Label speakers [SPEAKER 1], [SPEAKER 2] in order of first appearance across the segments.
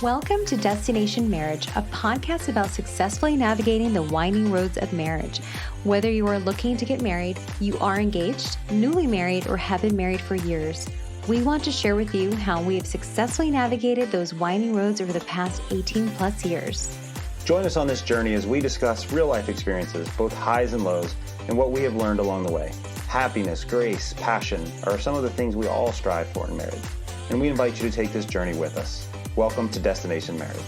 [SPEAKER 1] Welcome to Destination Marriage, a podcast about successfully navigating the winding roads of marriage. Whether you are looking to get married, you are engaged, newly married, or have been married for years, we want to share with you how we have successfully navigated those winding roads over the past 18 plus years.
[SPEAKER 2] Join us on this journey as we discuss real-life experiences, both highs and lows, and what we have learned along the way. Happiness, grace, passion are some of the things we all strive for in marriage, and we invite you to take this journey with us. Welcome to Destination Marriage.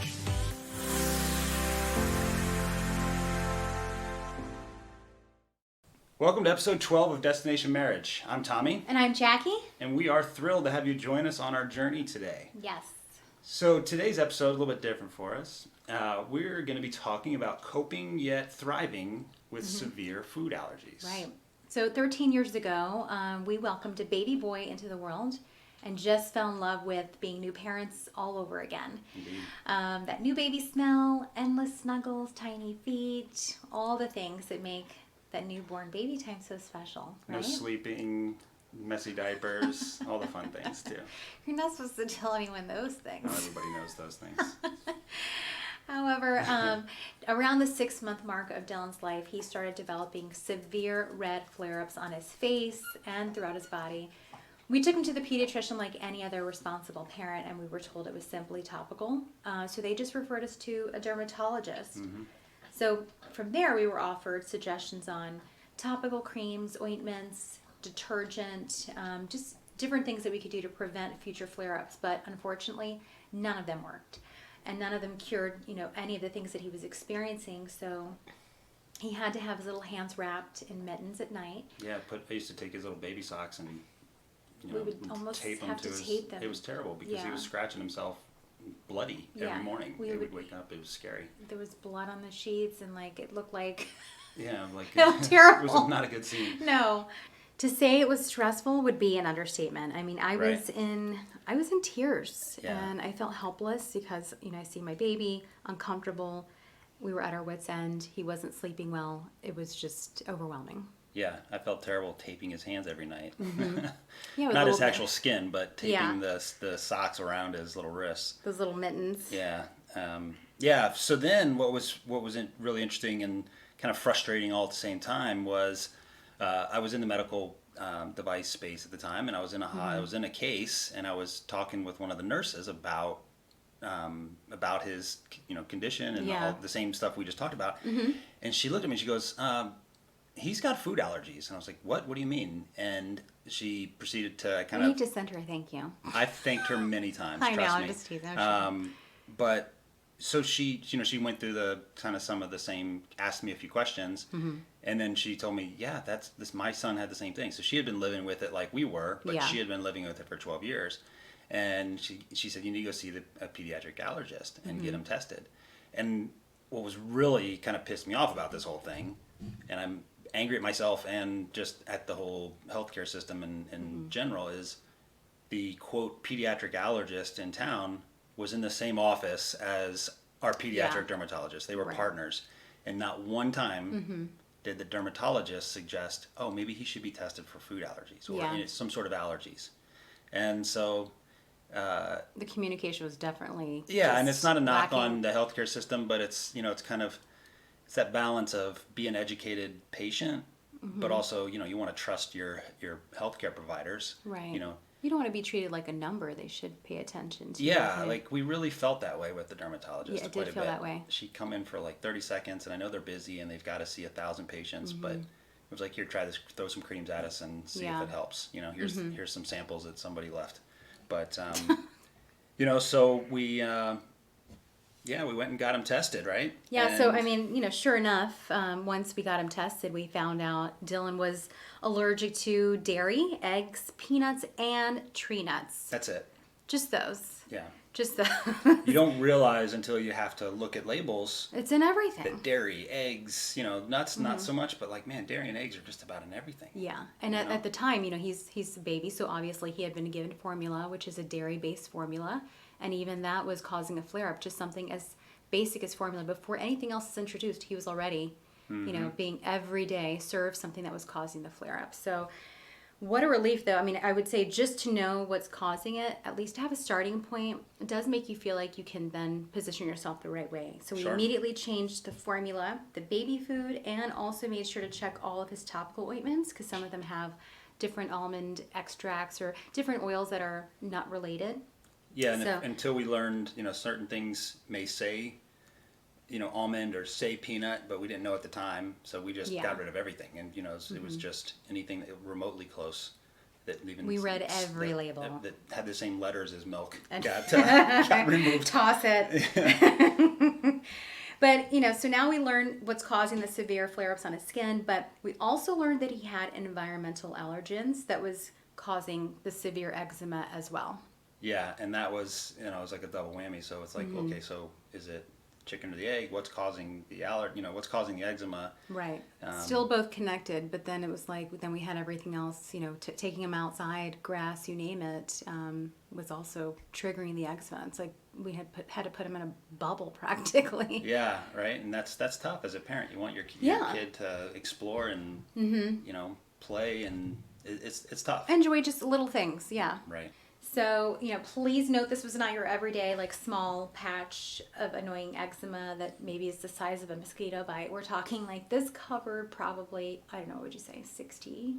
[SPEAKER 3] Welcome to episode 12 of Destination Marriage. I'm Tommy.
[SPEAKER 4] And I'm Jackie.
[SPEAKER 3] And we are thrilled to have you join us on our journey today.
[SPEAKER 4] Yes.
[SPEAKER 3] So today's episode is a little bit different for us. We're going to be talking about coping yet thriving with severe food allergies.
[SPEAKER 4] Right. So 13 years ago, we welcomed a baby boy into the world and just fell in love with being new parents all over again.
[SPEAKER 3] Indeed.
[SPEAKER 4] That new baby smell, endless snuggles, tiny feet, all the things that make that newborn baby time so special, right?
[SPEAKER 3] No sleeping, messy diapers, all the fun things too.
[SPEAKER 4] You're not supposed to tell anyone those things.
[SPEAKER 3] Not everybody knows those things.
[SPEAKER 4] However, around the 6-month mark of Dylan's life, he started developing severe red flare-ups on his face and throughout his body. We took him to the pediatrician like any other responsible parent, and we were told it was simply topical. So they just referred us to a dermatologist. So from there, we were offered suggestions on topical creams, ointments, detergent, just different things that we could do to prevent future flare-ups. But unfortunately, none of them worked. And none of them cured, any of the things that he was experiencing. So he had to have his little hands wrapped in mittens at night.
[SPEAKER 3] Yeah, I used to take his little baby socks and
[SPEAKER 4] we would almost
[SPEAKER 3] tape them
[SPEAKER 4] have
[SPEAKER 3] to
[SPEAKER 4] to
[SPEAKER 3] his.
[SPEAKER 4] tape them.
[SPEAKER 3] It was terrible because he was scratching himself bloody every morning. He would wake up. It was scary.
[SPEAKER 4] There was blood on the sheets, and it looked like
[SPEAKER 3] Yeah, like
[SPEAKER 4] it was terrible.
[SPEAKER 3] It was not a good scene.
[SPEAKER 4] No. To say it was stressful would be an understatement. I mean, I
[SPEAKER 3] Right.
[SPEAKER 4] was in tears,
[SPEAKER 3] Yeah.
[SPEAKER 4] and I felt helpless because, I see my baby, uncomfortable. We were at our wits' end. He wasn't sleeping well. It was just overwhelming.
[SPEAKER 3] Yeah, I felt terrible taping his hands every night.
[SPEAKER 4] Yeah,
[SPEAKER 3] Not his actual skin, but taping
[SPEAKER 4] Yeah.
[SPEAKER 3] the socks around his little wrists.
[SPEAKER 4] Those little mittens.
[SPEAKER 3] Yeah, So then, what was really interesting and kind of frustrating all at the same time was I was in the medical device space at the time, and I was in a case, and I was talking with one of the nurses about his condition and all the same stuff we just talked about. And she looked at me and she goes, he's got food allergies. And I was like, what do you mean? And she proceeded to kind
[SPEAKER 4] We
[SPEAKER 3] of
[SPEAKER 4] need to send her a thank you.
[SPEAKER 3] I thanked her many times.
[SPEAKER 4] I know,
[SPEAKER 3] trust
[SPEAKER 4] I'm
[SPEAKER 3] me.
[SPEAKER 4] just teasing.
[SPEAKER 3] But so she went through the kind of some of the same, asked me a few questions, and then she told me, yeah, my son had the same thing. So she had been living with it like we were, but she had been living with it for 12 years. And she said, you need to go see a pediatric allergist and get him tested. And what was really kind of pissed me off about this whole thing, and I'm angry at myself and just at the whole healthcare system in general, is the quote pediatric allergist in town was in the same office as our pediatric dermatologist. They were partners, and not one time did the dermatologist suggest, oh, maybe he should be tested for food allergies or some sort of allergies. And so
[SPEAKER 4] The communication was definitely
[SPEAKER 3] and it's not a knock
[SPEAKER 4] lacking.
[SPEAKER 3] on the healthcare system, but it's it's kind of that balance of be an educated patient, but also you want to trust your healthcare providers.
[SPEAKER 4] Right.
[SPEAKER 3] You
[SPEAKER 4] don't want to be treated like a number. They should pay attention to.
[SPEAKER 3] Yeah, like we really felt that way with the dermatologist.
[SPEAKER 4] Yeah, it
[SPEAKER 3] quite
[SPEAKER 4] did
[SPEAKER 3] a
[SPEAKER 4] feel
[SPEAKER 3] bit.
[SPEAKER 4] that way.
[SPEAKER 3] She'd come in for like 30 seconds, and I know they're busy and they've got to see 1,000 patients, but it was like, here, try this, throw some creams at us and see if it helps. Here's some samples that somebody left, but so we. We went and got him tested, right?
[SPEAKER 4] Yeah,
[SPEAKER 3] and
[SPEAKER 4] so I mean, sure enough, once we got him tested, we found out Dylan was allergic to dairy, eggs, peanuts, and tree nuts.
[SPEAKER 3] That's it.
[SPEAKER 4] Just those.
[SPEAKER 3] Yeah.
[SPEAKER 4] Just those.
[SPEAKER 3] You don't realize until you have to look at labels
[SPEAKER 4] It's in everything.
[SPEAKER 3] that dairy, eggs, nuts, not so much, but like, man, dairy and eggs are just about in everything.
[SPEAKER 4] Yeah, and at the time, he's a baby, so obviously he had been given formula, which is a dairy-based formula, and even that was causing a flare-up. Just something as basic as formula. Before anything else is introduced, he was already, being every day served something that was causing the flare-up. So What a relief, though. I mean, I would say just to know what's causing it, at least to have a starting point, it does make you feel like you can then position yourself the right way. So we
[SPEAKER 3] Sure.
[SPEAKER 4] immediately changed the formula, the baby food, and also made sure to check all of his topical ointments because some of them have different almond extracts or different oils that are not related.
[SPEAKER 3] Yeah, and
[SPEAKER 4] So-
[SPEAKER 3] until we learned, certain things may say, almond or say peanut, but we didn't know at the time, so we just
[SPEAKER 4] Yeah.
[SPEAKER 3] got rid of everything, and it was just anything that remotely close that even
[SPEAKER 4] We read every
[SPEAKER 3] that-
[SPEAKER 4] label.
[SPEAKER 3] that had the same letters as milk
[SPEAKER 4] And-
[SPEAKER 3] got removed.
[SPEAKER 4] Toss it. But, so now we learn what's causing the severe flare-ups on his skin, but we also learned that he had environmental allergens that was causing the severe eczema as well.
[SPEAKER 3] Yeah, and that was it was like a double whammy. So it's like, okay, so is it chicken or the egg? What's causing the what's causing the eczema?
[SPEAKER 4] Right. Still both connected, but then it was like, then we had everything else, taking him outside, grass, you name it, was also triggering the eczema. It's like we had to put him in a bubble practically.
[SPEAKER 3] Yeah, right. And that's tough as a parent. You want your
[SPEAKER 4] Yeah.
[SPEAKER 3] kid to explore and play, and it's tough.
[SPEAKER 4] Enjoy just little things, yeah.
[SPEAKER 3] Right.
[SPEAKER 4] So, please note this was not your everyday, small patch of annoying eczema that maybe is the size of a mosquito bite. We're talking this covered probably, I don't know, what would you say, 60%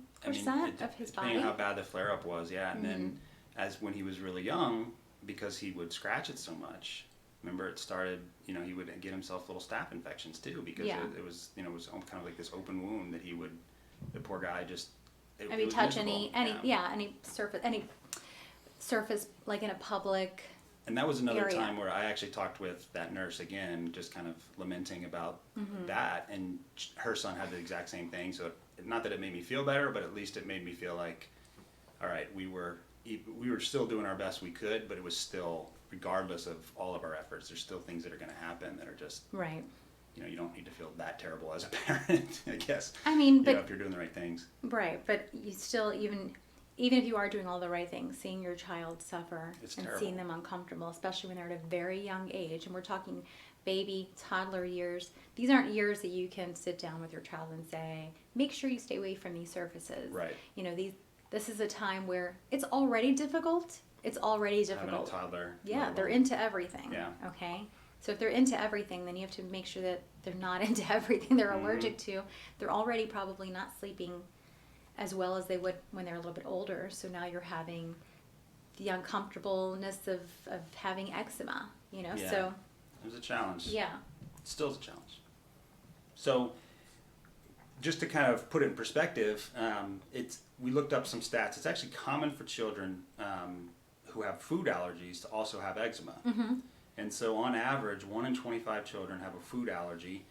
[SPEAKER 4] of his body?
[SPEAKER 3] Depending on how bad the flare up was, yeah. And then as when he was really young, because he would scratch it so much, remember it started, he would get himself little staph infections too, because
[SPEAKER 4] Yeah.
[SPEAKER 3] it was, it was kind of like this open wound that the poor guy just, it
[SPEAKER 4] I mean,
[SPEAKER 3] was
[SPEAKER 4] touch
[SPEAKER 3] miserable.
[SPEAKER 4] any surface, like in a public.
[SPEAKER 3] And that was another
[SPEAKER 4] area.
[SPEAKER 3] time where I actually talked with that nurse again, just kind of lamenting about that. And her son had the exact same thing. So not that it made me feel better, but at least it made me feel like, all right, we were still doing our best we could, but it was still, regardless of all of our efforts, there's still things that are going to happen that are just,
[SPEAKER 4] Right.
[SPEAKER 3] You don't need to feel that terrible as a parent, I guess.
[SPEAKER 4] I mean, but
[SPEAKER 3] if you're doing the right things.
[SPEAKER 4] right, but you still, even if you are doing all the right things, seeing your child suffer
[SPEAKER 3] It's
[SPEAKER 4] and
[SPEAKER 3] terrible.
[SPEAKER 4] seeing them uncomfortable, especially when they're at a very young age, and we're talking baby, toddler years. These aren't years that you can sit down with your child and say, make sure you stay away from these surfaces.
[SPEAKER 3] Right.
[SPEAKER 4] This is a time where it's already difficult. It's already
[SPEAKER 3] Having a
[SPEAKER 4] difficult.
[SPEAKER 3] toddler.
[SPEAKER 4] Yeah,
[SPEAKER 3] let
[SPEAKER 4] they're
[SPEAKER 3] alone-
[SPEAKER 4] into everything.
[SPEAKER 3] Yeah.
[SPEAKER 4] Okay. So if they're into everything, then you have to make sure that they're not into everything they're allergic to. They're already probably not sleeping as well as they would when they're a little bit older. So now you're having the uncomfortableness of having eczema,
[SPEAKER 3] Yeah.
[SPEAKER 4] So
[SPEAKER 3] It was a challenge.
[SPEAKER 4] yeah.
[SPEAKER 3] It still is a challenge. So, just to kind of put it in perspective, we looked up some stats. It's actually common for children who have food allergies to also have eczema.
[SPEAKER 4] Mm-hmm.
[SPEAKER 3] And so, on average, 1 in 25 children have a food allergy,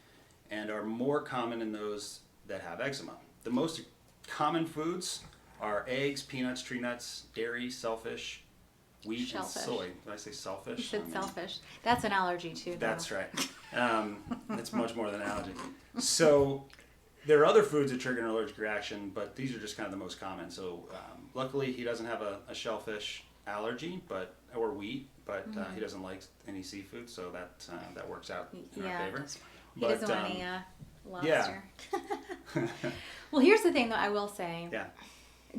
[SPEAKER 3] and are more common in those that have eczema. The most common foods are eggs, peanuts, tree nuts, dairy, shellfish, wheat,
[SPEAKER 4] Shellfish.
[SPEAKER 3] and soy. Did I say shellfish?
[SPEAKER 4] You said
[SPEAKER 3] I mean,
[SPEAKER 4] selfish. That's an allergy too, though.
[SPEAKER 3] that's right. It's much more than an allergy. So there are other foods that trigger an allergic reaction, but these are just kind of the most common. So luckily he doesn't have a shellfish allergy, or wheat, but he doesn't like any seafood, so that works out in our favor.
[SPEAKER 4] He doesn't want any lobster.
[SPEAKER 3] yeah.
[SPEAKER 4] Well, here's the thing, though. I will say.
[SPEAKER 3] Yeah.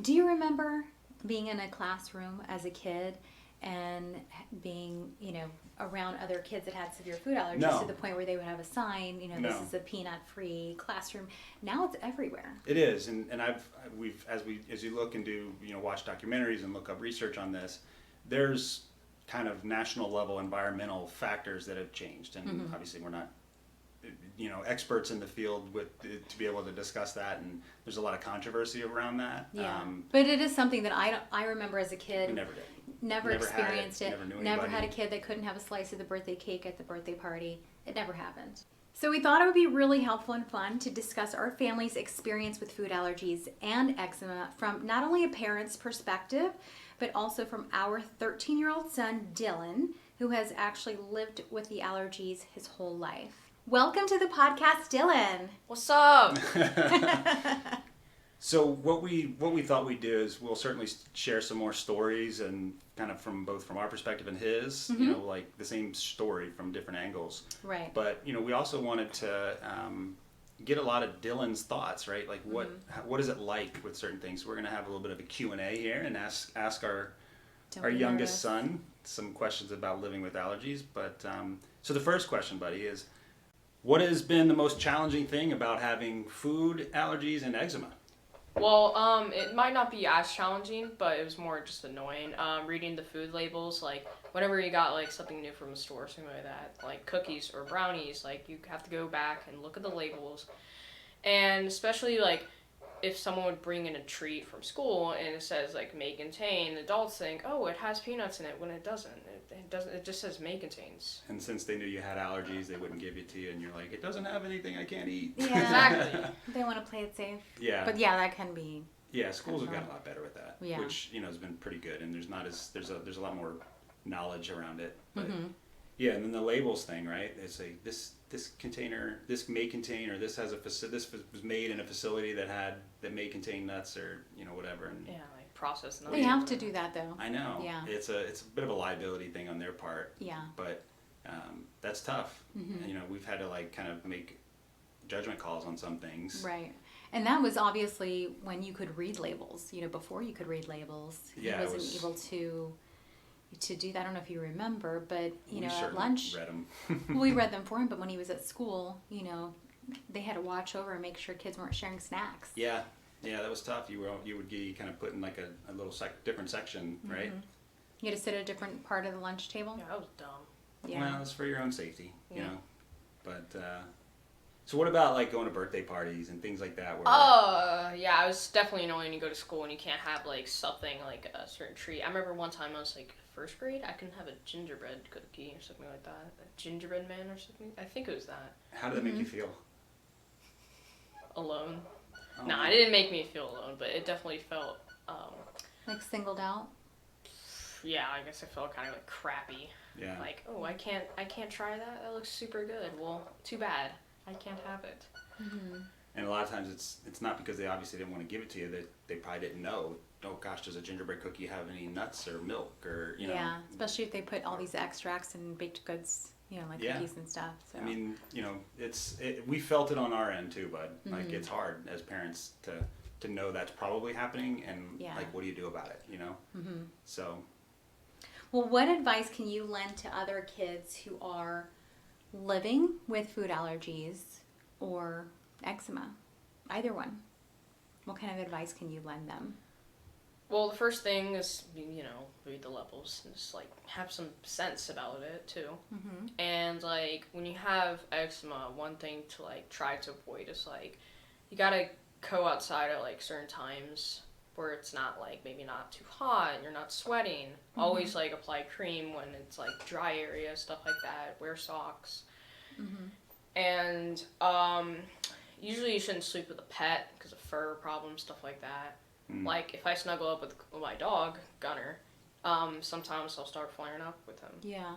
[SPEAKER 4] Do you remember being in a classroom as a kid and being, around other kids that had severe food allergies
[SPEAKER 3] No.
[SPEAKER 4] to the point where they would have a sign, this
[SPEAKER 3] No.
[SPEAKER 4] is a peanut-free classroom. Now it's everywhere.
[SPEAKER 3] It is, and we've as you look and do watch documentaries and look up research on this, there's kind of national level environmental factors that have changed, and obviously we're not experts in the field to be able to discuss that, and there's a lot of controversy around that.
[SPEAKER 4] Yeah, but it is something that I remember as a
[SPEAKER 3] We
[SPEAKER 4] kid.
[SPEAKER 3] never did.
[SPEAKER 4] Never
[SPEAKER 3] Never had
[SPEAKER 4] experienced it.
[SPEAKER 3] never knew
[SPEAKER 4] Never had a
[SPEAKER 3] anybody.
[SPEAKER 4] kid that couldn't have a slice of the birthday cake at the birthday party. It never happened. So we thought it would be really helpful and fun to discuss our family's experience with food allergies and eczema from not only a parent's perspective, but also from our 13-year-old son, Dylan, who has actually lived with the allergies his whole life. Welcome to the podcast, Dylan.
[SPEAKER 5] What's up?
[SPEAKER 3] So what we thought we'd do is we'll certainly share some more stories, and kind of from our perspective and his, like the same story from different angles.
[SPEAKER 4] Right.
[SPEAKER 3] But we also wanted to get a lot of Dylan's thoughts, right? Like what is it like with certain things? So we're going to have a little bit of a Q&A here and ask our youngest son some questions about living with allergies. But so the first question, buddy, is what has been the most challenging thing about having food allergies and eczema?
[SPEAKER 5] Well, it might not be as challenging, but it was more just annoying. Reading the food labels, like whenever you got like something new from a store or something like that, like cookies or brownies, like you have to go back and look at the labels. And especially like if someone would bring in a treat from school and it says like may contain, adults think, oh, it has peanuts in it when it doesn't. It doesn't. It just says may contains.
[SPEAKER 3] And since they knew you had allergies, they wouldn't give it to you, and you're like, it doesn't have anything I can't eat.
[SPEAKER 4] Yeah,
[SPEAKER 5] Exactly.
[SPEAKER 4] They want to play it safe.
[SPEAKER 3] Yeah.
[SPEAKER 4] But yeah, that can be.
[SPEAKER 3] Yeah, schools have gotten a lot better with that,
[SPEAKER 4] Yeah.
[SPEAKER 3] which has been pretty good, and there's a lot more knowledge around it. But yeah, and then the labels thing, right? They say this container, this may contain, or this has this was made in a facility that may contain nuts or whatever. And
[SPEAKER 5] Yeah, like processed nuts.
[SPEAKER 4] They have to do that though.
[SPEAKER 3] I know.
[SPEAKER 4] Yeah.
[SPEAKER 3] It's a bit of a liability thing on their part.
[SPEAKER 4] Yeah.
[SPEAKER 3] But that's tough. We've had to like kind of make judgment calls on some things.
[SPEAKER 4] Right. And that was obviously when you could read labels, before you could read labels.
[SPEAKER 3] Yeah,
[SPEAKER 4] he wasn't able to do that. I don't know if you remember, but,
[SPEAKER 3] We
[SPEAKER 4] at lunch,
[SPEAKER 3] read them.
[SPEAKER 4] we read them for him, but when he was at school, they had to watch over and make sure kids weren't sharing snacks.
[SPEAKER 3] Yeah, that was tough. You would get kind of put in like a little different section, right?
[SPEAKER 4] You had to sit at a different part of the lunch table.
[SPEAKER 5] Yeah, that was dumb.
[SPEAKER 4] Yeah.
[SPEAKER 3] Well, it's for your own safety, you
[SPEAKER 5] Yeah.
[SPEAKER 3] know. But so what about like going to birthday parties and things like that? Where
[SPEAKER 5] Yeah, I was definitely annoying to go to school and you can't have like something like a certain treat. I remember one time I was like first grade, I couldn't have a gingerbread cookie or something like that. A gingerbread man or something. I think it was that.
[SPEAKER 3] how did that make you feel?
[SPEAKER 5] Alone.
[SPEAKER 3] Oh,
[SPEAKER 5] Nah, it didn't make me feel alone, but it definitely felt,
[SPEAKER 4] Like singled out.
[SPEAKER 5] yeah, I guess I felt kind of like crappy.
[SPEAKER 3] Yeah.
[SPEAKER 5] Like, oh, I can't try that. That looks super good. Well, too bad. I can't have it.
[SPEAKER 3] And a lot of times it's not because they obviously didn't want to give it to you. They probably didn't know. Oh gosh, does a gingerbread cookie have any nuts or milk or
[SPEAKER 4] Yeah, especially if they put all these extracts and baked goods, like
[SPEAKER 3] Yeah.
[SPEAKER 4] cookies and stuff. So.
[SPEAKER 3] I mean, we felt it on our end too, bud. Like it's hard as parents to know that's probably happening, and
[SPEAKER 4] Yeah.
[SPEAKER 3] like what do you do about it? So
[SPEAKER 4] Well, what advice can you lend to other kids who are living with food allergies or eczema? Either one. What kind of advice can you lend them?
[SPEAKER 5] Well, the first thing is, read the labels and just, like, have some sense about it, too. And, like, when you have eczema, one thing to, like, try to avoid is, like, you gotta go outside at, like, certain times where it's not, like, maybe not too hot and you're not sweating. Always, like, apply cream when it's, like, dry area, stuff like that. Wear socks. And, usually you shouldn't sleep with a pet because of fur problems, stuff like that. Like, if I snuggle up with my dog, Gunner, sometimes I'll start flaring up with him.
[SPEAKER 4] Yeah.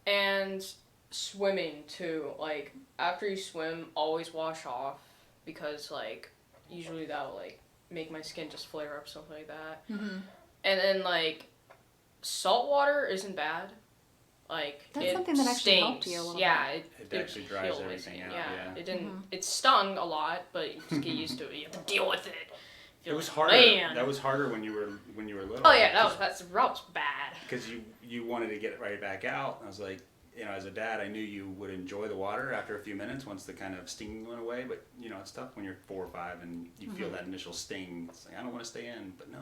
[SPEAKER 5] And swimming, too. Like, after you swim, always wash off, because, like, usually that'll, like, make my skin just flare up, something like that. And then, like, salt water isn't bad. Like,
[SPEAKER 4] That's
[SPEAKER 5] it
[SPEAKER 4] something that actually helped
[SPEAKER 5] stings.
[SPEAKER 4] you a little
[SPEAKER 5] Yeah,
[SPEAKER 3] It actually
[SPEAKER 5] would
[SPEAKER 3] dries
[SPEAKER 5] heal my
[SPEAKER 3] everything
[SPEAKER 5] skin.
[SPEAKER 3] out, yeah.
[SPEAKER 5] It didn't. It stung a lot, but you just get used to it. You have to deal with it.
[SPEAKER 3] it was
[SPEAKER 5] like,
[SPEAKER 3] harder.
[SPEAKER 5] Man.
[SPEAKER 3] That was harder when you were little.
[SPEAKER 5] Oh yeah, that was bad.
[SPEAKER 3] Because you wanted to get it right back out. I was like, as a dad, I knew you would enjoy the water after a few minutes once the kind of sting went away. But it's tough when you're 4 or 5 and you feel that initial sting. It's like I don't want to stay in, but no,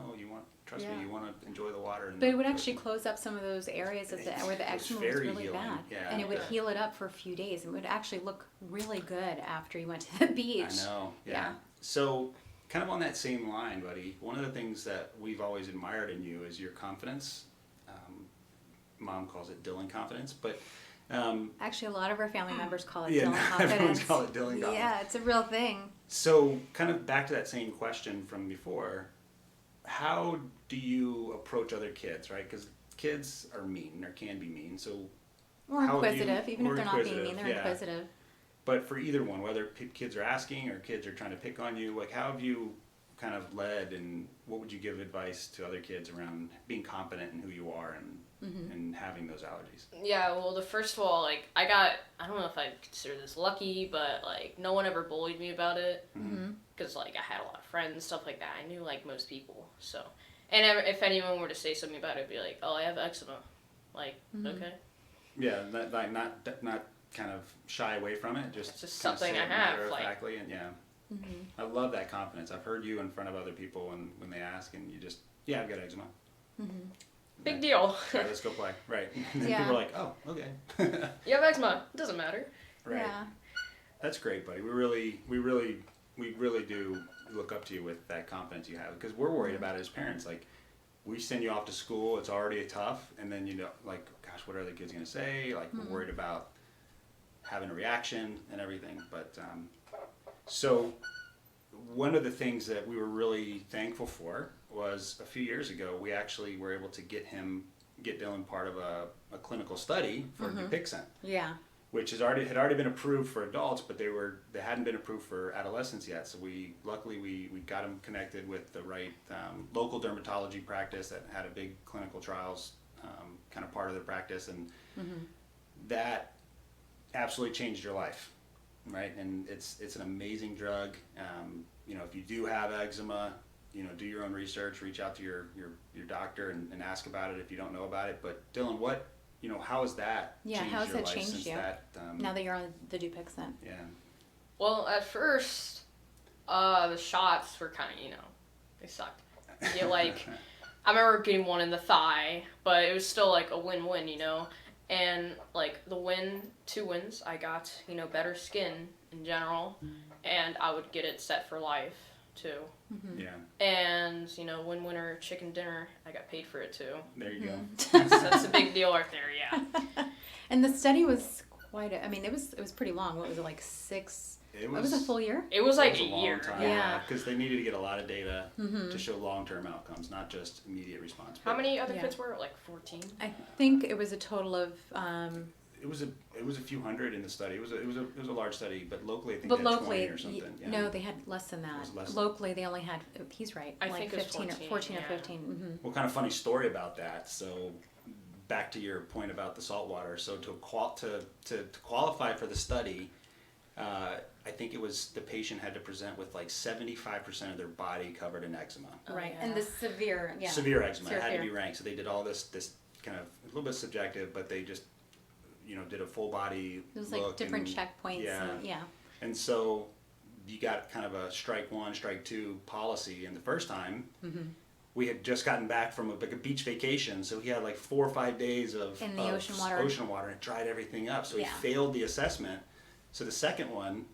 [SPEAKER 3] trust me, you want to enjoy the water. And
[SPEAKER 4] But it would actually close up some of those areas where the eczema was
[SPEAKER 3] very
[SPEAKER 4] really
[SPEAKER 3] healing.
[SPEAKER 4] bad.
[SPEAKER 3] Yeah,
[SPEAKER 4] and it would heal it up for a few days. And it would actually look really good after you went to the beach.
[SPEAKER 3] I know. Yeah.
[SPEAKER 4] Yeah.
[SPEAKER 3] So, kind of on that same line, buddy, one of the things that we've always admired in you is your confidence. Mom calls it Dylan confidence, but
[SPEAKER 4] Actually, a lot of our family members call it
[SPEAKER 3] yeah,
[SPEAKER 4] Dylan confidence.
[SPEAKER 3] everyone's call it Dylan confidence.
[SPEAKER 4] Yeah, it's a real thing.
[SPEAKER 3] So, kind of back to that same question from before, how do you approach other kids, right? Because kids are mean or can be mean. So,
[SPEAKER 4] Or
[SPEAKER 3] how do you-
[SPEAKER 4] inquisitive, even
[SPEAKER 3] or
[SPEAKER 4] if they're not being mean,
[SPEAKER 3] inquisitive,
[SPEAKER 4] they're
[SPEAKER 3] yeah.
[SPEAKER 4] inquisitive.
[SPEAKER 3] But for either one, whether kids are asking or kids are trying to pick on you, like how have you kind of led, and what would you give advice to other kids around being confident in who you are and having those allergies?
[SPEAKER 5] Yeah, well, the first of all, like, I don't know if I consider this lucky, but, like, no one ever bullied me about it. Because, like, I had a lot of friends and stuff like that. I knew, like, most people, so. And if anyone were to say something about it, it'd be like, oh, I have eczema. Like, okay.
[SPEAKER 3] Yeah, like not kind of shy away from it. Just
[SPEAKER 5] It's just
[SPEAKER 3] kind of
[SPEAKER 5] something
[SPEAKER 3] say
[SPEAKER 5] I
[SPEAKER 3] it
[SPEAKER 5] have,
[SPEAKER 3] matter-of-factly, and I love that confidence. I've heard you in front of other people, and when they ask, and you just, I've got eczema.
[SPEAKER 5] Big deal.
[SPEAKER 3] All right, let's go play. Right. And then people are like, oh, okay.
[SPEAKER 5] You have eczema. It doesn't matter.
[SPEAKER 3] Right.
[SPEAKER 1] Yeah.
[SPEAKER 3] That's great, buddy. We really do look up to you with that confidence you have, because we're worried about it as parents. Like, we send you off to school, it's already tough, and then like, gosh, what are the kids gonna say? Like, we're worried about having a reaction and everything. But so one of the things that we were really thankful for was a few years ago we actually were able to get Dylan part of a clinical study for Dupixent.
[SPEAKER 1] Yeah.
[SPEAKER 3] Which had already been approved for adults, but they hadn't been approved for adolescents yet. So luckily we got him connected with the right local dermatology practice that had a big clinical trials kind of part of their practice, and that absolutely changed your life, right? And it's an amazing drug. If you do have eczema, do your own research, reach out to your doctor and ask about it if you don't know about it. But Dylan, how has that changed
[SPEAKER 1] how has
[SPEAKER 3] your
[SPEAKER 1] that
[SPEAKER 3] life
[SPEAKER 1] changed
[SPEAKER 3] since
[SPEAKER 1] you?
[SPEAKER 3] that?
[SPEAKER 1] Now that you're on the Dupixent.
[SPEAKER 3] Yeah.
[SPEAKER 5] Well, at first, the shots were kind of, they sucked. Yeah, like, I remember getting one in the thigh, but it was still, like, a win-win, And, like, 2 wins, I got, better skin in general, and I would get it set for life, too.
[SPEAKER 3] Yeah.
[SPEAKER 5] And, winner chicken dinner, I got paid for it, too.
[SPEAKER 3] There you go.
[SPEAKER 5] That's a big deal right there, yeah.
[SPEAKER 1] And the study was it was pretty long. What was it, like 6? It was a full year?
[SPEAKER 5] It was like
[SPEAKER 3] a
[SPEAKER 5] a year.
[SPEAKER 3] long time,
[SPEAKER 1] Yeah.
[SPEAKER 3] because they needed to get a lot of data to show long-term outcomes, not just immediate response.
[SPEAKER 5] How many other kids were? Like 14?
[SPEAKER 1] I think it was a total of
[SPEAKER 3] It was a few hundred in the study. It was a large study, but locally I think
[SPEAKER 1] but
[SPEAKER 3] they had
[SPEAKER 1] locally
[SPEAKER 3] 20 or something. Yeah.
[SPEAKER 1] no, they had less than that.
[SPEAKER 3] Less.
[SPEAKER 1] Locally they only had, he's right,
[SPEAKER 5] I
[SPEAKER 1] like
[SPEAKER 5] think it was
[SPEAKER 1] 15 or 14 or 15.
[SPEAKER 3] Well, kind of funny story about that. So back to your point about the salt water. So to qualify for the study, I think it was the patient had to present with like 75% of their body covered in eczema.
[SPEAKER 1] Right.
[SPEAKER 5] yeah.
[SPEAKER 1] And the severe
[SPEAKER 3] Severe eczema. It had to
[SPEAKER 1] severe.
[SPEAKER 3] be ranked. So they did all this kind of a little bit subjective, but they just did a full body
[SPEAKER 1] It was
[SPEAKER 3] look
[SPEAKER 1] like different
[SPEAKER 3] and,
[SPEAKER 1] checkpoints.
[SPEAKER 3] Yeah. And so you got kind of a strike 1, strike 2 policy. And the first time, we had just gotten back from a beach vacation, so he had like 4 or 5 days of
[SPEAKER 1] In the ocean water.
[SPEAKER 3] and it dried everything up. So
[SPEAKER 1] Yeah.
[SPEAKER 3] he failed the assessment. So the second one,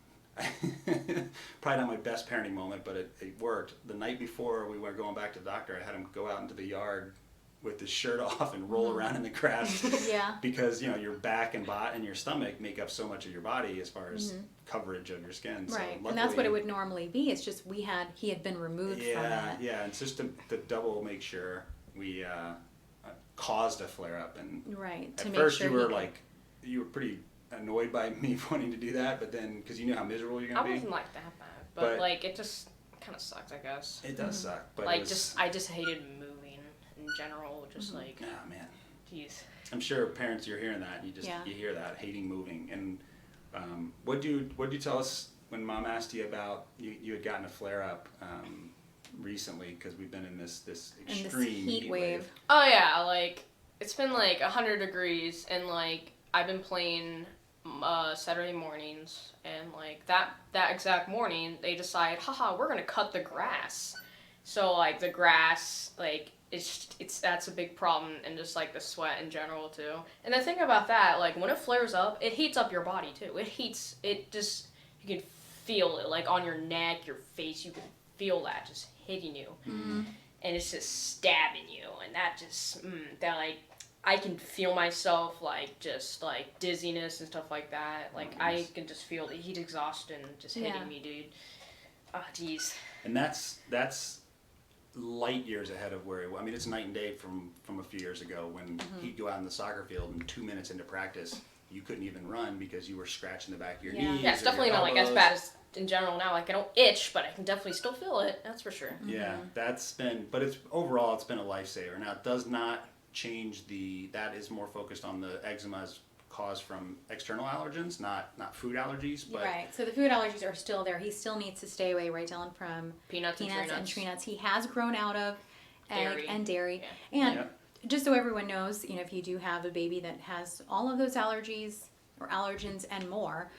[SPEAKER 3] probably not my best parenting moment, but it worked. The night before we were going back to the doctor, I had him go out into the yard with his shirt off and roll around in the grass.
[SPEAKER 1] Yeah.
[SPEAKER 3] Because your back and your stomach make up so much of your body as far as coverage of your skin. So
[SPEAKER 1] Right.
[SPEAKER 3] luckily,
[SPEAKER 1] And that's what it would normally be. It's just he had been removed from that.
[SPEAKER 3] Yeah, and just to double make sure we caused a flare up. And
[SPEAKER 1] Right. To
[SPEAKER 3] at
[SPEAKER 1] make
[SPEAKER 3] first
[SPEAKER 1] sure
[SPEAKER 3] you were pretty annoyed by me wanting to do that, but then because you knew how miserable you're
[SPEAKER 5] I
[SPEAKER 3] gonna be.
[SPEAKER 5] wasn't like that bad, but like it just kind of sucked, I guess.
[SPEAKER 3] It does suck, but
[SPEAKER 5] Like I just hated moving in general, just like,
[SPEAKER 3] oh man.
[SPEAKER 5] jeez.
[SPEAKER 3] I'm sure parents, you're hearing that. You hear that, hating moving. And what do you tell us when Mom asked you about you had gotten a flare up recently, because we've been in this extreme
[SPEAKER 1] heat wave.
[SPEAKER 5] Oh yeah, like it's been like 100 degrees, and like I've been playing Saturday mornings, and like that exact morning they decide, haha, we're gonna cut the grass. So like the grass, like that's a big problem, and just like the sweat in general too. And the thing about that, like when it flares up, it heats up your body too. You can feel it like on your neck, your face, you can feel that just hitting you. And it's just stabbing you, and that just that like I can feel myself like just like dizziness and stuff like that. Like I can just feel the heat exhaustion just hitting me, dude. Oh, jeez.
[SPEAKER 3] And that's light years ahead of where it's night and day from a few years ago when he'd go out in the soccer field and 2 minutes into practice you couldn't even run because you were scratching the back of your
[SPEAKER 4] Yeah.
[SPEAKER 3] knees.
[SPEAKER 5] Yeah, it's
[SPEAKER 3] or
[SPEAKER 5] definitely
[SPEAKER 3] your
[SPEAKER 5] not like as
[SPEAKER 3] elbows.
[SPEAKER 5] bad as in general now. Like I don't itch, but I can definitely still feel it. That's for sure.
[SPEAKER 3] Yeah, that's been, but overall it's been a lifesaver. Now it does not change that is more focused on the eczema's caused from external allergens, not food allergies. But
[SPEAKER 4] Right. So the food allergies are still there. He still needs to stay away, right, Dylan, from
[SPEAKER 5] Peanuts and tree nuts.
[SPEAKER 4] He has grown out of egg
[SPEAKER 5] Dairy.
[SPEAKER 4] and dairy.
[SPEAKER 5] Yeah.
[SPEAKER 4] And
[SPEAKER 3] Yep.
[SPEAKER 4] just so everyone knows, if you do have a baby that has all of those allergies or allergens and more,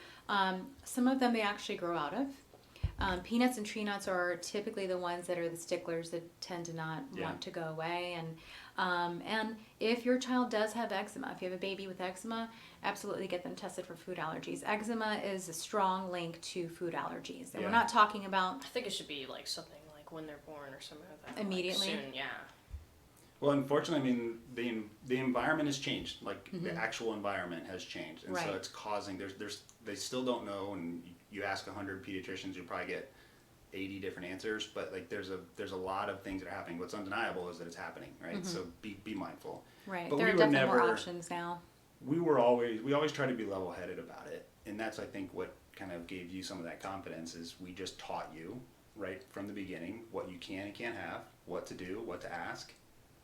[SPEAKER 4] some of them they actually grow out of. Peanuts and tree nuts are typically the ones that are the sticklers that tend to not want to go away. And if your child does have eczema, if you have a baby with eczema, absolutely get them tested for food allergies. Eczema is a strong link to food allergies. And we're not talking about
[SPEAKER 5] I think it should be like something like when they're born or something like that.
[SPEAKER 4] Immediately?
[SPEAKER 5] Like soon, yeah.
[SPEAKER 3] Well, unfortunately, I mean, the environment has changed. Like the actual environment has changed, and so it's causing. They still don't know. And you ask 100 pediatricians, you'll probably get 80 different answers. But like, there's a lot of things that are happening. What's undeniable is that it's happening, right? So be mindful.
[SPEAKER 4] right.
[SPEAKER 3] But
[SPEAKER 4] There
[SPEAKER 3] we
[SPEAKER 4] are
[SPEAKER 3] were
[SPEAKER 4] definitely more
[SPEAKER 3] never-
[SPEAKER 4] options now.
[SPEAKER 3] We always try to be level-headed about it, and that's I think what kind of gave you some of that confidence is we just taught you right from the beginning what you can and can't have, what to do, what to ask.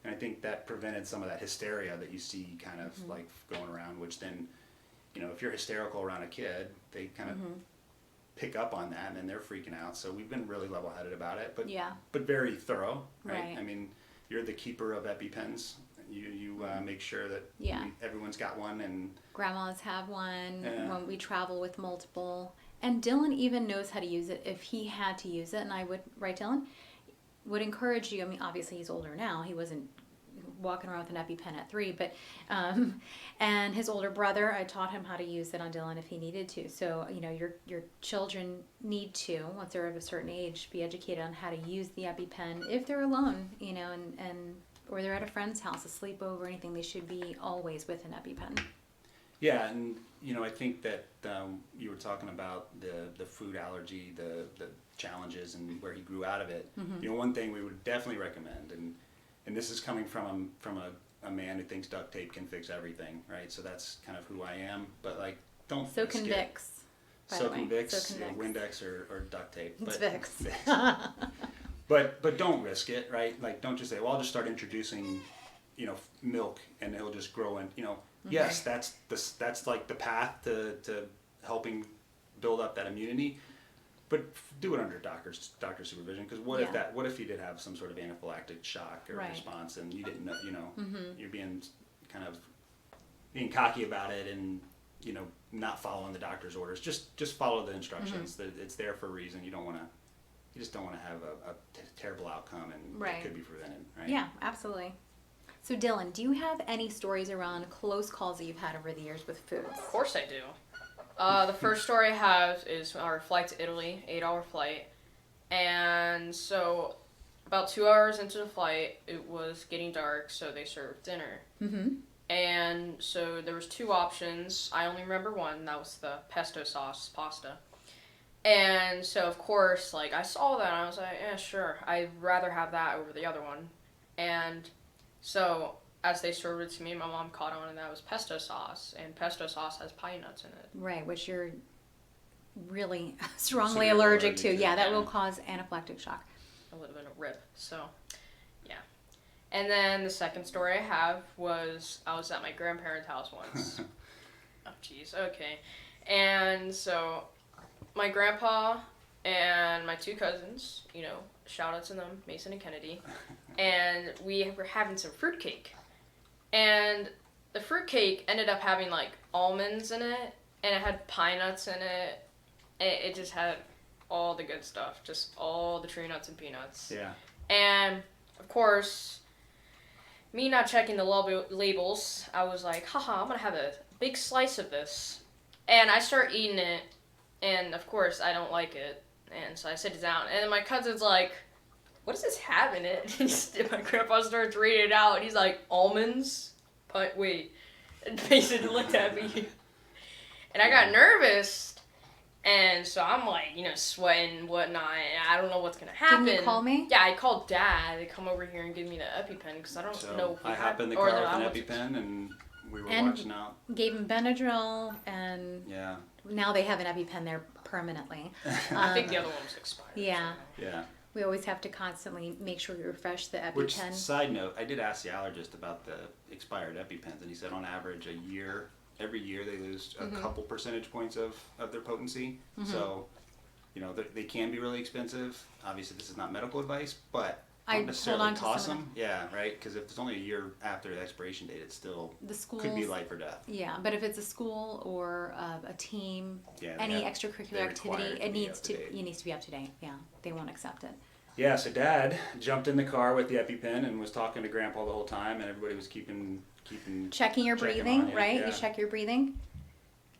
[SPEAKER 3] And I think that prevented some of that hysteria that you see kind of like going around, which then, if you're hysterical around a kid, they kind of pick up on that and then they're freaking out. So we've been really level-headed about it, but very thorough, right? I mean, you're the keeper of EpiPens. You make sure that everyone's got one, and
[SPEAKER 4] Grandmas have one
[SPEAKER 3] Yeah.
[SPEAKER 4] when we travel with multiple. And Dylan even knows how to use it if he had to use it. And I would, right, Dylan? Would encourage you. I mean, obviously he's older now. He wasn't walking around with an EpiPen at 3, but and his older brother, I taught him how to use it on Dylan if he needed to. So your children need to, once they're of a certain age, be educated on how to use the EpiPen if they're alone, and or they're at a friend's house, a sleepover, anything. They should be always with an EpiPen.
[SPEAKER 3] yeah, and I think that you were talking about the food allergy, the challenges, and where he grew out of it. One thing we would definitely recommend, and this is coming from a man who thinks duct tape can fix everything, right? So that's kind of who I am. But like, don't
[SPEAKER 4] So
[SPEAKER 3] risk
[SPEAKER 4] can
[SPEAKER 3] it.
[SPEAKER 4] Vicks. by
[SPEAKER 3] So
[SPEAKER 4] the way.
[SPEAKER 3] can Vicks,
[SPEAKER 4] So can Vicks.
[SPEAKER 3] Windex, or duct tape.
[SPEAKER 4] It's
[SPEAKER 3] But,
[SPEAKER 4] Vicks.
[SPEAKER 3] but don't risk it, right? Like, don't just say, well, I'll just start introducing, milk, and it'll just grow in. Yes, that's like the path to helping build up that immunity. But do it under doctor supervision, because what if you did have some sort of anaphylactic shock or response and you didn't know, you're being cocky about it and not following the doctor's orders. Just follow the instructions. It's there for a reason. You just don't want to have a terrible outcome, and it could be prevented, right?
[SPEAKER 4] Yeah, absolutely. So Dylan, do you have any stories around close calls that you've had over the years with foods?
[SPEAKER 5] Of course I do. The first story I have is our flight to Italy, 8-hour flight. And so about 2 hours into the flight, it was getting dark, so they served dinner. And so there was 2 options. I only remember one. That was the pesto sauce pasta. And so, of course, like, I saw that and I was like, yeah, sure. I'd rather have that over the other one. And so as they served it to me, my mom caught on, and that was pesto sauce. And pesto sauce has pine nuts in it.
[SPEAKER 4] Right, which you're really strongly
[SPEAKER 3] Severe
[SPEAKER 4] allergic to.
[SPEAKER 3] allergic to,
[SPEAKER 4] Yeah, that
[SPEAKER 5] yeah.
[SPEAKER 4] will cause anaphylactic shock.
[SPEAKER 5] It would have been a rip. So, yeah. And then the second story I have was I was at my grandparents' house once. Oh, jeez. Okay. And so my grandpa and my 2 cousins, shout out to them, Mason and Kennedy, and we were having some fruitcake. And the fruitcake ended up having like almonds in it, and it had pine nuts in it. It just had all the good stuff, just all the tree nuts and peanuts.
[SPEAKER 3] Yeah.
[SPEAKER 5] And of course, me not checking the labels, I was like, haha, I'm gonna have a big slice of this. And I start eating it, and of course I don't like it. And so I sit it down, and then my cousin's like, what does this have in it? And my grandpa starts reading it out, and he's like, almonds? Wait. And basically looked at me. And I got nervous, and so I'm like, sweating and whatnot, and I don't know what's going to happen.
[SPEAKER 4] Didn't you call me?
[SPEAKER 5] Yeah, I called Dad to come over here and give me the EpiPen, because I don't know if
[SPEAKER 3] I
[SPEAKER 5] we
[SPEAKER 3] hop in the
[SPEAKER 5] or
[SPEAKER 3] car with an
[SPEAKER 5] allergies.
[SPEAKER 3] EpiPen and We were
[SPEAKER 4] And
[SPEAKER 3] watching out.
[SPEAKER 4] gave him Benadryl, and
[SPEAKER 3] Yeah.
[SPEAKER 4] now they have an EpiPen there permanently.
[SPEAKER 5] I think the other one was expired.
[SPEAKER 4] Yeah.
[SPEAKER 3] Yeah.
[SPEAKER 4] We always have to constantly make sure we refresh the
[SPEAKER 3] Which,
[SPEAKER 4] EpiPen.
[SPEAKER 3] side note, I did ask the allergist about the expired EpiPens, and he said on average every year they lose a couple percentage points of their potency. So, they can be really expensive. Obviously, this is not medical advice, but
[SPEAKER 4] I
[SPEAKER 3] don't necessarily
[SPEAKER 4] hold on to
[SPEAKER 3] toss
[SPEAKER 4] some of
[SPEAKER 3] them. Yeah, right? Because if it's only a year after the expiration date, it still
[SPEAKER 4] The schools,
[SPEAKER 3] could be life or death.
[SPEAKER 4] yeah, but if it's a school or a team,
[SPEAKER 3] Yeah,
[SPEAKER 4] any
[SPEAKER 3] they're
[SPEAKER 4] extracurricular
[SPEAKER 3] required
[SPEAKER 4] activity,
[SPEAKER 3] to
[SPEAKER 4] it
[SPEAKER 3] be
[SPEAKER 4] needs
[SPEAKER 3] up to date.
[SPEAKER 4] to be up to date. Yeah, they won't accept it.
[SPEAKER 3] Yeah, so Dad jumped in the car with the EpiPen and was talking to Grandpa the whole time, and everybody was keeping
[SPEAKER 4] Checking your
[SPEAKER 3] checking
[SPEAKER 4] breathing,
[SPEAKER 3] on you,
[SPEAKER 4] right?
[SPEAKER 3] yeah.
[SPEAKER 4] You check your breathing.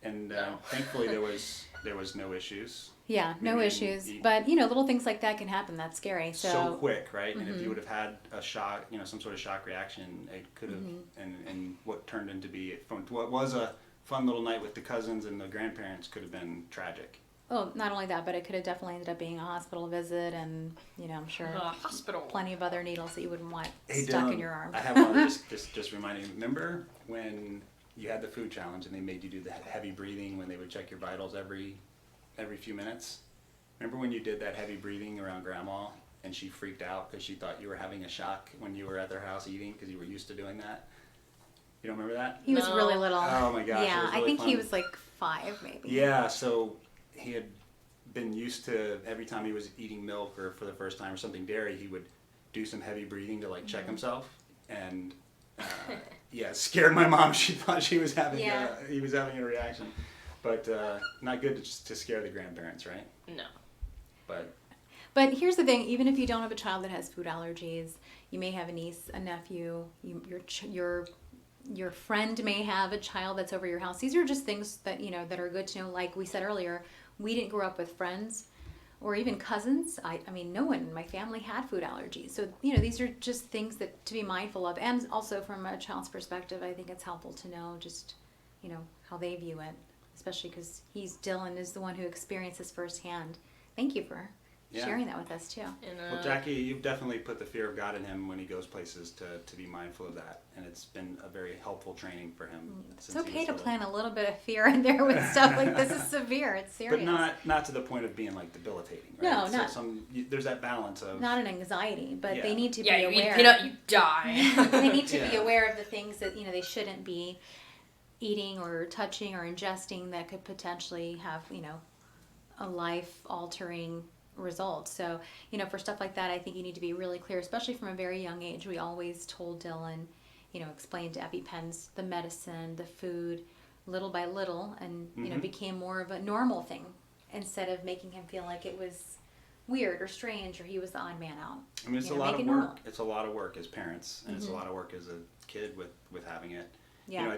[SPEAKER 3] And
[SPEAKER 5] No.
[SPEAKER 3] thankfully there was no issues.
[SPEAKER 4] Yeah, no
[SPEAKER 3] Maybe
[SPEAKER 4] issues.
[SPEAKER 3] eat-
[SPEAKER 4] But little things like that can happen. That's scary.
[SPEAKER 3] So quick, right? And if you would have had a shock, some sort of shock reaction, it could have, and what turned into be from what was a fun little night with the cousins and the grandparents could have been tragic.
[SPEAKER 4] Oh, not only that, but it could have definitely ended up being a hospital visit, and I'm sure
[SPEAKER 5] Hospital.
[SPEAKER 4] plenty of other needles that you wouldn't want
[SPEAKER 3] Hey,
[SPEAKER 4] stuck
[SPEAKER 3] Dylan,
[SPEAKER 4] in your arm.
[SPEAKER 3] I have one just reminding you. Remember when you had the food challenge and they made you do the heavy breathing when they would check your vitals every few minutes? Remember when you did that heavy breathing around Grandma and she freaked out because she thought you were having a shock when you were at their house eating because you were used to doing that? You don't remember that?
[SPEAKER 4] He was
[SPEAKER 5] No.
[SPEAKER 4] really little.
[SPEAKER 3] Oh my gosh, it
[SPEAKER 4] Yeah,
[SPEAKER 3] was
[SPEAKER 4] I
[SPEAKER 3] really
[SPEAKER 4] think he
[SPEAKER 3] fun.
[SPEAKER 4] was like 5 maybe.
[SPEAKER 3] Yeah, so he had been used to every time he was eating milk or for the first time or something dairy, he would do some heavy breathing to check himself, and yeah, it scared my mom. She thought she was having he was having a reaction, but not good to scare the grandparents, right?
[SPEAKER 5] No.
[SPEAKER 4] But here's the thing: even if you don't have a child that has food allergies, you may have a niece, a nephew, your friend may have a child that's over your house. These are just things that that are good to know. Like we said earlier, we didn't grow up with friends or even cousins. I mean, no one in my family had food allergies. So these are just things that to be mindful of. And also from a child's perspective, I think it's helpful to know just how they view it, especially because Dylan is the one who experienced this firsthand. Thank you for sharing that with us too.
[SPEAKER 5] And,
[SPEAKER 3] Well, Jackie, you've definitely put the fear of God in him when he goes places to be mindful of that, and it's been a very helpful training for him.
[SPEAKER 4] It's okay to plant a little bit of fear in there with stuff like this is severe. It's serious.
[SPEAKER 3] But not to the point of being debilitating, right?
[SPEAKER 4] No,
[SPEAKER 3] So
[SPEAKER 4] not.
[SPEAKER 3] there's that balance of
[SPEAKER 4] Not an anxiety, but
[SPEAKER 3] Yeah.
[SPEAKER 4] they need to
[SPEAKER 5] yeah,
[SPEAKER 4] be
[SPEAKER 5] you
[SPEAKER 4] aware.
[SPEAKER 5] eat peanut, you die.
[SPEAKER 4] They need to be
[SPEAKER 3] Yeah.
[SPEAKER 4] aware of the things that they shouldn't be eating or touching or ingesting that could potentially have a life-altering result. So for stuff like that, I think you need to be really clear, especially from a very young age. We always told Dylan, explained to EpiPens the medicine, the food, little by little, and became more of a normal thing instead of making him feel like it was weird or strange or he was the odd man out.
[SPEAKER 3] I mean, it's a
[SPEAKER 4] make
[SPEAKER 3] lot of
[SPEAKER 4] it
[SPEAKER 3] work.
[SPEAKER 4] normal.
[SPEAKER 3] It's a lot of work as parents, and it's a lot of work as a kid with having it.
[SPEAKER 4] Yeah.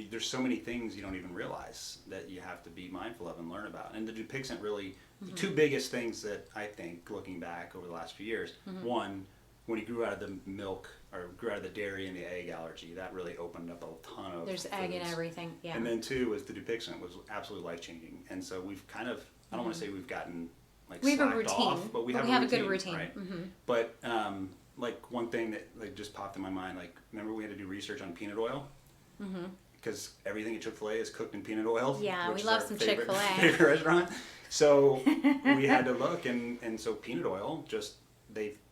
[SPEAKER 3] There's so many things you don't even realize that you have to be mindful of and learn about. And the Dupixent really, the two biggest things that I think, looking back over the last few years, one, when he grew out of the milk or grew out of the dairy and the egg allergy, that really opened up a ton of
[SPEAKER 4] There's egg in
[SPEAKER 3] foods.
[SPEAKER 4] everything. Yeah.
[SPEAKER 3] And then two was the Dupixent was absolutely life changing. And so we've kind of, I don't want to say we've gotten
[SPEAKER 4] we have a
[SPEAKER 3] slacked
[SPEAKER 4] routine,
[SPEAKER 3] off, but we have
[SPEAKER 4] a good routine.
[SPEAKER 3] right?
[SPEAKER 4] Mm-hmm.
[SPEAKER 3] But one thing that just popped in my mind, remember we had to do research on peanut oil? Because everything at Chick-fil-A is cooked in peanut oil.
[SPEAKER 4] Yeah,
[SPEAKER 3] which
[SPEAKER 4] we
[SPEAKER 3] is
[SPEAKER 4] love
[SPEAKER 3] our
[SPEAKER 4] some
[SPEAKER 3] favorite-
[SPEAKER 4] Chick-fil-A.
[SPEAKER 3] favorite restaurant. So we had to look, and so peanut oil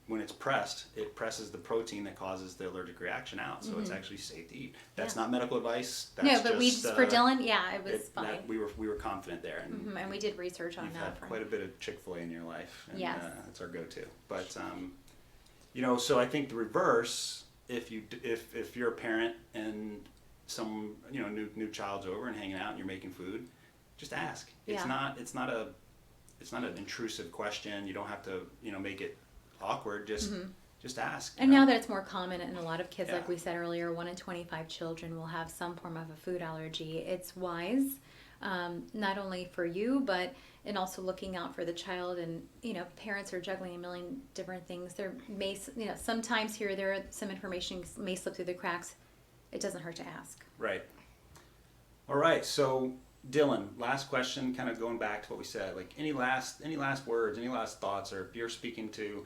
[SPEAKER 3] when it's pressed, it presses the protein that causes the allergic reaction out. So it's actually safe to eat. That's not medical advice. That's
[SPEAKER 4] No, but for Dylan, it was fine.
[SPEAKER 3] we were confident there, and
[SPEAKER 4] And we did research on
[SPEAKER 3] you've
[SPEAKER 4] that.
[SPEAKER 3] had quite a bit of Chick-fil-A in your life, and
[SPEAKER 4] Yes.
[SPEAKER 3] that's our go-to. But so I think the reverse, if you're a parent and some new child's over and hanging out and you're making food, just ask. It's
[SPEAKER 4] Yeah.
[SPEAKER 3] not an intrusive question. You don't have to make it awkward. Just ask.
[SPEAKER 4] And now that it's more common, and a lot of kids,
[SPEAKER 3] Yeah.
[SPEAKER 4] like we said earlier, 1 in 25 children will have some form of a food allergy. It's wise, not only for you, but and also looking out for the child. And parents are juggling a million different things. There may, sometimes here or there, some information may slip through the cracks. It doesn't hurt to ask.
[SPEAKER 3] Right. All right. So Dylan, last question, kind of going back to what we said. Any last words, any last thoughts, or if you're speaking to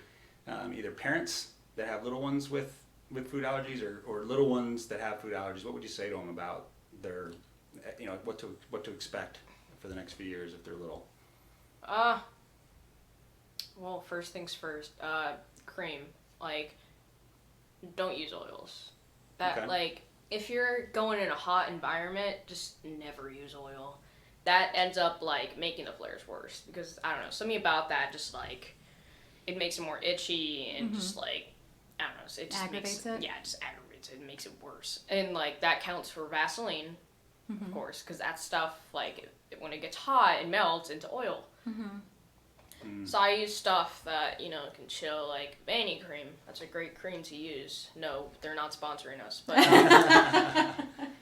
[SPEAKER 3] either parents that have little ones with with food allergies or little ones that have food allergies, what would you say to them about their, what to expect for the next few years if they're little?
[SPEAKER 5] Well, first things first, cream. Like, don't use oils.
[SPEAKER 3] Okay.
[SPEAKER 5] If you're going in a hot environment, just never use oil. That ends up, making the flares worse. Because, I don't know, something about that just, it makes it more itchy and just, I don't know. It just
[SPEAKER 4] Aggravates it?
[SPEAKER 5] Yeah, it just aggravates it and makes it worse. And, that counts for Vaseline, of course. Because that stuff, when it gets hot, it melts into oil. So I use stuff that, can chill, like Vanny cream. That's a great cream to use. No, they're not sponsoring us, but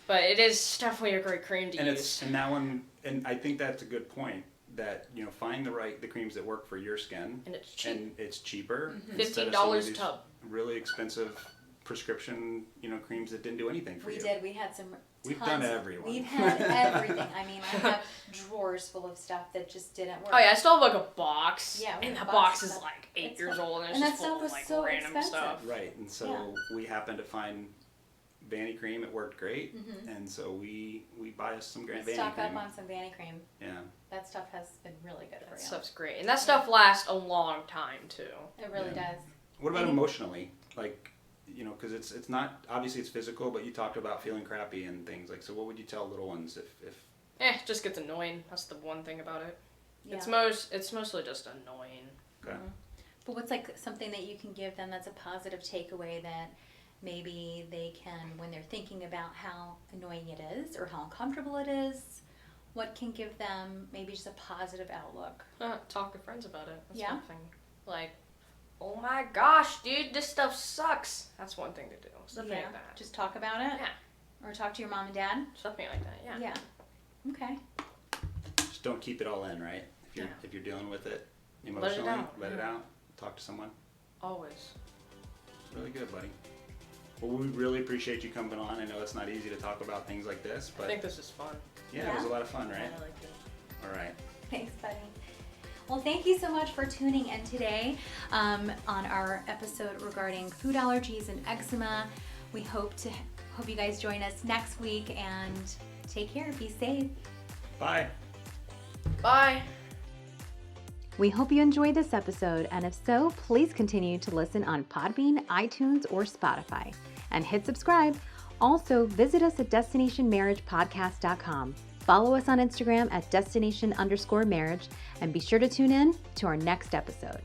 [SPEAKER 5] but it is definitely a great cream to use.
[SPEAKER 3] And that one, and I think that's a good point, that, find the creams that work for your skin.
[SPEAKER 5] And it's cheap.
[SPEAKER 3] And it's cheaper.
[SPEAKER 5] $15 a tub.
[SPEAKER 3] Really expensive prescription, creams that didn't do anything for you.
[SPEAKER 4] We did. We had some.
[SPEAKER 3] We've
[SPEAKER 4] tons.
[SPEAKER 3] done everyone.
[SPEAKER 4] We've had everything. I mean, I have drawers full of stuff that just didn't work.
[SPEAKER 5] Oh yeah, I still have a box.
[SPEAKER 4] Yeah,
[SPEAKER 5] and
[SPEAKER 4] we have
[SPEAKER 5] that
[SPEAKER 4] a box
[SPEAKER 5] box is
[SPEAKER 4] of stuff.
[SPEAKER 5] 8
[SPEAKER 4] It's
[SPEAKER 5] years
[SPEAKER 4] fun.
[SPEAKER 5] old and it's
[SPEAKER 4] And
[SPEAKER 5] just
[SPEAKER 4] that
[SPEAKER 5] full of
[SPEAKER 4] stuff was so
[SPEAKER 5] random
[SPEAKER 4] expensive.
[SPEAKER 5] stuff.
[SPEAKER 3] Right, and so we happened to find Vanny cream. It worked great, and so we buy us some Vanny cream.
[SPEAKER 4] Stock up on some Vanny cream.
[SPEAKER 3] Yeah.
[SPEAKER 4] That stuff has been really good for
[SPEAKER 5] That
[SPEAKER 4] you.
[SPEAKER 5] stuff's great, and that stuff lasts a long time too.
[SPEAKER 4] It really does.
[SPEAKER 3] What about emotionally? Because it's not, obviously it's physical, but you talked about feeling crappy and things. So what would you tell little ones if
[SPEAKER 5] It just gets annoying. That's the one thing about it.
[SPEAKER 4] Yeah.
[SPEAKER 5] It's mostly just annoying.
[SPEAKER 3] Okay.
[SPEAKER 4] But what's something that you can give them that's a positive takeaway that maybe they can, when they're thinking about how annoying it is or how uncomfortable it is, what can give them maybe just a positive outlook?
[SPEAKER 5] Talk to friends about it. That's
[SPEAKER 4] Yeah?
[SPEAKER 5] one thing. Oh my gosh, dude, this stuff sucks. That's one thing to do. Something like that.
[SPEAKER 4] Just talk about it?
[SPEAKER 5] Yeah.
[SPEAKER 4] Or talk to your mom and dad?
[SPEAKER 5] Something like that, yeah.
[SPEAKER 4] Yeah. Okay.
[SPEAKER 3] just don't keep it all in, right? If you're dealing with it emotionally, let it out. Talk to someone.
[SPEAKER 5] Always.
[SPEAKER 3] Really good, buddy. Well, we really appreciate you coming on. I know it's not easy to talk about things like this, but
[SPEAKER 5] I think this is fun.
[SPEAKER 3] yeah, it was a lot of fun, right?
[SPEAKER 5] I like it.
[SPEAKER 3] All right.
[SPEAKER 4] Thanks, buddy. Well, thank you so much for tuning in today on our episode regarding food allergies and eczema. We hope you guys join us next week, and take care. Be safe.
[SPEAKER 3] Bye.
[SPEAKER 5] Bye.
[SPEAKER 1] We hope you enjoyed this episode, and if so, please continue to listen on Podbean, iTunes, or Spotify, and hit subscribe. Also, visit us at destinationmarriagepodcast.com. Follow us on Instagram at destination_marriage, and be sure to tune in to our next episode.